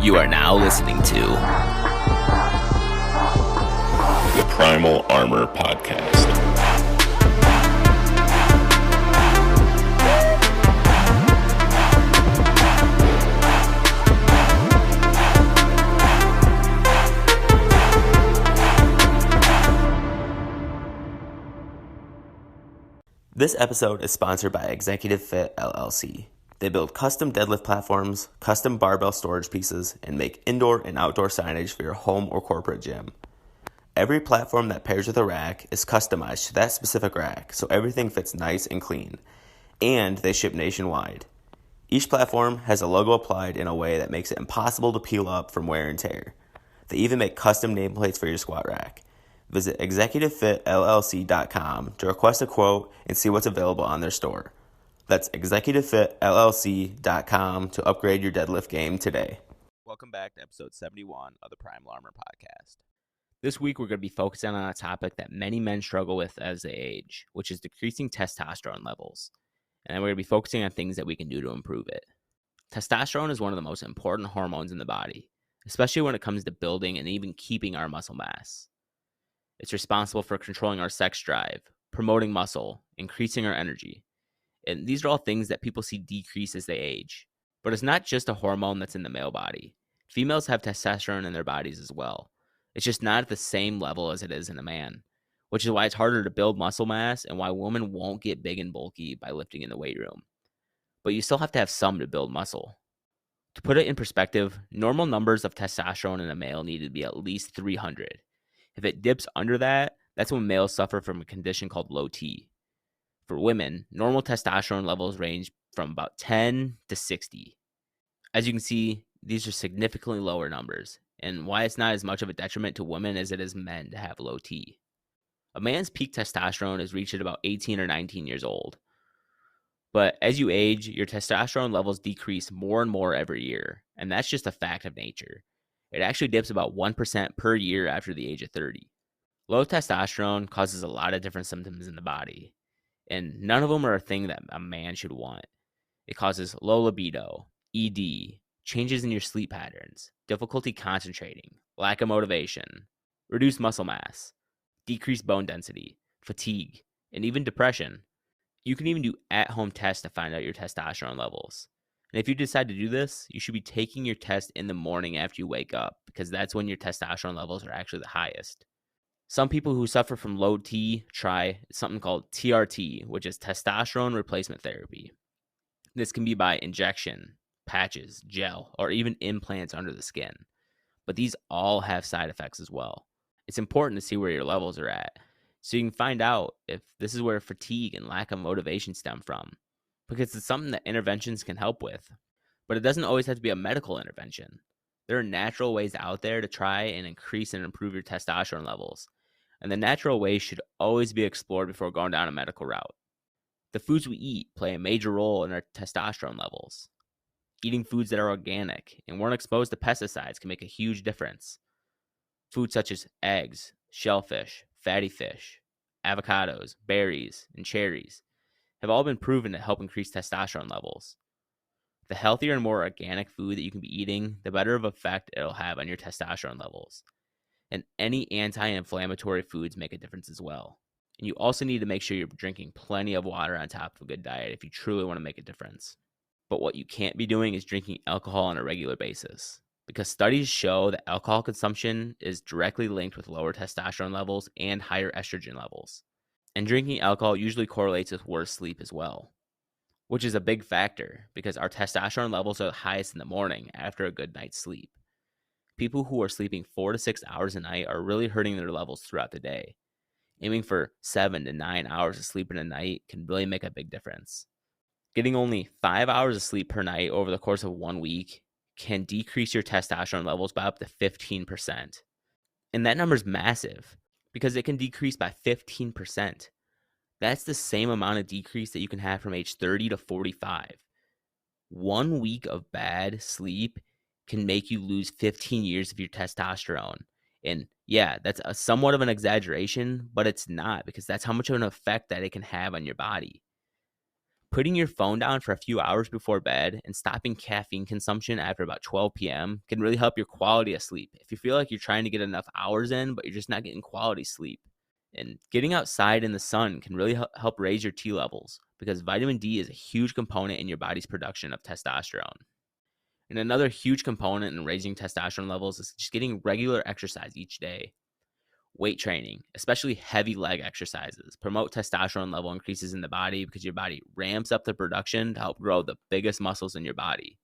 You are now listening to the Primal Armor Podcast. This episode is sponsored by Executive Fit LLC. They build custom deadlift platforms, custom barbell storage pieces, and make indoor and outdoor signage for your home or corporate gym. Every platform that pairs with a rack is customized to that specific rack, so everything fits nice and clean. And they ship nationwide. Each platform has a logo applied in a way that makes it impossible to peel up from wear and tear. They even make custom nameplates for your squat rack. Visit executivefitllc.com to request a quote and see what's available on their store. That's executivefitllc.com to upgrade your deadlift game today. Welcome back to episode 71 of the Primal Armor Podcast. This week we're going to be focusing on a topic that many men struggle with as they age, which is decreasing testosterone levels. And we're going to be focusing on things that we can do to improve it. Testosterone is one of the most important hormones in the body, especially when it comes to building and even keeping our muscle mass. It's responsible for controlling our sex drive, promoting muscle, increasing our energy. And these are all things that people see decrease as they age. But it's not just a hormone that's in the male body. Females have testosterone in their bodies as well. It's just not at the same level as it is in a man, which is why it's harder to build muscle mass and why women won't get big and bulky by lifting in the weight room. But you still have to have some to build muscle. To put it in perspective, normal numbers of testosterone in a male need to be at least 300. If it dips under that, that's when males suffer from a condition called low T. For women, normal testosterone levels range from about 10 to 60. As you can see, these are significantly lower numbers, and why it's not as much of a detriment to women as it is men to have low T. A man's peak testosterone is reached at about 18 or 19 years old. But as you age, your testosterone levels decrease more and more every year, and that's just a fact of nature. It actually dips about 1% per year after the age of 30. Low testosterone causes a lot of different symptoms in the body, and none of them are a thing that a man should want. It causes low libido, ED, changes in your sleep patterns, difficulty concentrating, lack of motivation, reduced muscle mass, decreased bone density, fatigue, and even depression. You can even do at-home tests to find out your testosterone levels. And if you decide to do this, you should be taking your test in the morning after you wake up, because that's when your testosterone levels are actually the highest. Some people who suffer from low T try something called TRT, which is testosterone replacement therapy. This can be by injection, patches, gel, or even implants under the skin. But these all have side effects as well. It's important to see where your levels are at, so you can find out if this is where fatigue and lack of motivation stem from, because it's something that interventions can help with. But it doesn't always have to be a medical intervention. There are natural ways out there to try and increase and improve your testosterone levels, and the natural ways should always be explored before going down a medical route. The foods we eat play a major role in our testosterone levels. Eating foods that are organic and weren't exposed to pesticides can make a huge difference. Foods such as eggs, shellfish, fatty fish, avocados, berries, and cherries have all been proven to help increase testosterone levels. The healthier and more organic food that you can be eating, the better of effect it'll have on your testosterone levels. And any anti-inflammatory foods make a difference as well. And you also need to make sure you're drinking plenty of water on top of a good diet if you truly want to make a difference. But what you can't be doing is drinking alcohol on a regular basis, because studies show that alcohol consumption is directly linked with lower testosterone levels and higher estrogen levels. And drinking alcohol usually correlates with worse sleep as well, which is a big factor because our testosterone levels are the highest in the morning after a good night's sleep. People who are sleeping 4 to 6 hours a night are really hurting their levels throughout the day. Aiming for 7 to 9 hours of sleep in a night can really make a big difference. Getting only 5 hours of sleep per night over the course of 1 week can decrease your testosterone levels by up to 15%. And that number is massive because it can decrease by 15%. That's the same amount of decrease that you can have from age 30 to 45. 1 week of bad sleep can make you lose 15 years of your testosterone. And yeah, that's somewhat of an exaggeration, but it's not, because that's how much of an effect that it can have on your body. Putting your phone down for a few hours before bed and stopping caffeine consumption after about 12 p.m. can really help your quality of sleep. If you feel like you're trying to get enough hours in, but you're just not getting quality sleep. And getting outside in the sun can really help raise your T levels because vitamin D is a huge component in your body's production of testosterone. And another huge component in raising testosterone levels is just getting regular exercise each day. Weight training, especially heavy leg exercises, promote testosterone level increases in the body because your body ramps up the production to help grow the biggest muscles in your body.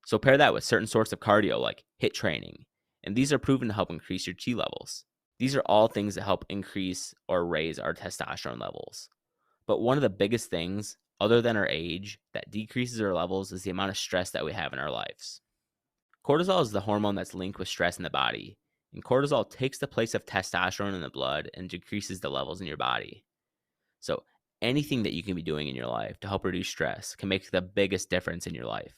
So pair that with certain sorts of cardio like HIIT training, and these are proven to help increase your T levels. These are all things that help increase or raise our testosterone levels. But one of the biggest things, other than our age, that decreases our levels is the amount of stress that we have in our lives. Cortisol is the hormone that's linked with stress in the body. And cortisol takes the place of testosterone in the blood and decreases the levels in your body. So anything that you can be doing in your life to help reduce stress can make the biggest difference in your life.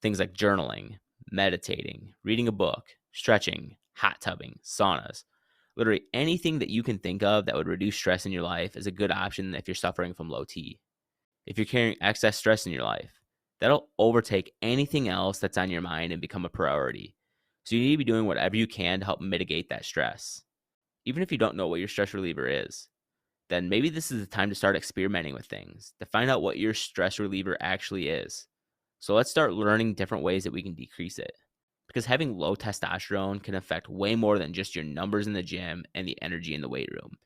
Things like journaling, meditating, reading a book, stretching, hot tubbing, saunas. Literally anything that you can think of that would reduce stress in your life is a good option if you're suffering from low T. If you're carrying excess stress in your life, that'll overtake anything else that's on your mind and become a priority. So you need to be doing whatever you can to help mitigate that stress. Even if you don't know what your stress reliever is, then maybe this is the time to start experimenting with things to find out what your stress reliever actually is. So let's start learning different ways that we can decrease it. Because having low testosterone can affect way more than just your numbers in the gym and the energy in the weight room.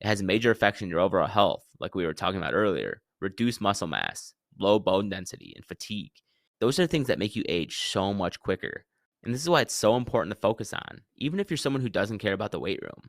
It has major effects on your overall health, like we were talking about earlier, reduced muscle mass, low bone density, and fatigue. Those are things that make you age so much quicker. And this is why it's so important to focus on, even if you're someone who doesn't care about the weight room.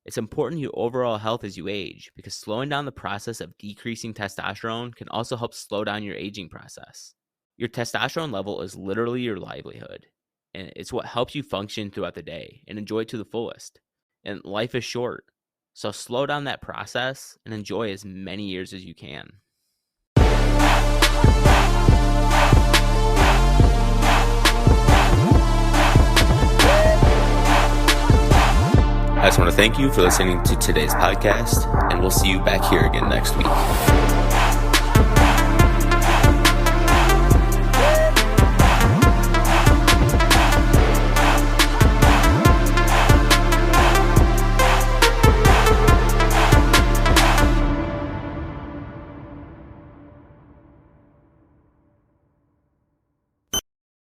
It's important to your overall health as you age because slowing down the process of decreasing testosterone can also help slow down your aging process. Your testosterone level is literally your livelihood, and it's what helps you function throughout the day and enjoy it to the fullest. And life is short, so slow down that process and enjoy as many years as you can. I just want to thank you for listening to today's podcast, and we'll see you back here again next week.